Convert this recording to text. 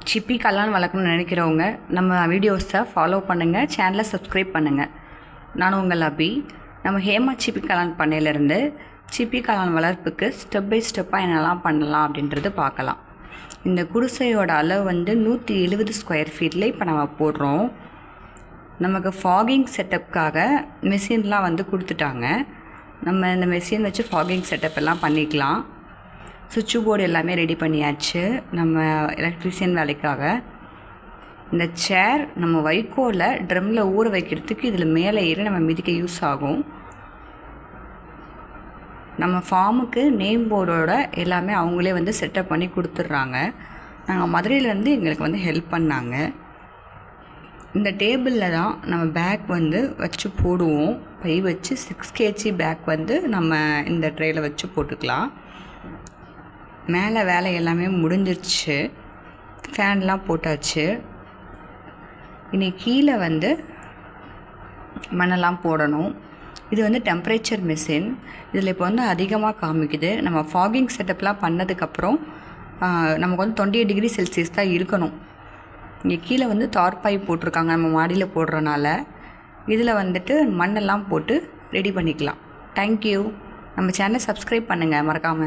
சிப்பி காளான் வளர்க்கணும்னு நினைக்கிறவங்க நம்ம வீடியோஸை ஃபாலோ பண்ணுங்கள், சேனலை சப்ஸ்கிரைப் பண்ணுங்கள். நானும் உங்கள் அபி. நம்ம ஹேமா சிப்பி காளான் பண்ணையிலேருந்து சிப்பி காளான் வளர்ப்புக்கு ஸ்டெப் பை ஸ்டெப்பாக என்னெல்லாம் பண்ணலாம் அப்படின்றது பார்க்கலாம். இந்த குடிசையோட அளவு 170 ஸ்கொயர் ஃபீட்டில் இப்போ நம்ம போடுறோம். நமக்கு ஃபாகிங் செட்டப்புக்காக மெஷின்லாம் கொடுத்துட்டாங்க. நம்ம இந்த மெஷின் வச்சு ஃபாகிங் செட்டப் எல்லாம் பண்ணிக்கலாம். சுவிட்சு போர்டு எல்லாமே ரெடி பண்ணியாச்சு நம்ம எலக்ட்ரிஷியன் வேலைக்காக. இந்த சேர் நம்ம வைக்கோலை ட்ரம்மில் ஊற வைக்கிறதுக்கு இதில் மேலே ஏறி நம்ம மிதிக்க யூஸ் ஆகும். நம்ம ஃபார்முக்கு நேம் போர்டோட எல்லாமே அவங்களே செட்டப் பண்ணி கொடுத்துட்றாங்க. நாங்கள் மதுரையிலேருந்து எங்களுக்கு ஹெல்ப் பண்ணாங்க. இந்த டேபிளில் தான் நம்ம பேக் வச்சு போடுவோம். பை வச்சு 6 kg பேக் நம்ம இந்த ட்ரேயில் வச்சு போட்டுக்கலாம். மேலே வேலை எல்லாமே முடிஞ்சிருச்சு. ஃபேன்லாம் போட்டாச்சு. இனி கீழே மண்ணெல்லாம் போடணும். இது டெம்பரேச்சர் மிஷின். இதில் இப்போ அதிகமாக காமிக்குது. நம்ம ஃபாகிங் செட்டப்லாம் பண்ணதுக்கப்புறம் நமக்கு 28 டிகிரி செல்சியஸ் தான் இருக்கணும். இங்கே கீழே தார்பாய் போட்டிருக்காங்க நம்ம மாடியில் போடுறனால. இதில் மண்ணெல்லாம் போட்டு ரெடி பண்ணிக்கலாம். தேங்க்யூ. நம்ம சேனலை சப்ஸ்கிரைப் பண்ணுங்கள் மறக்காமல்.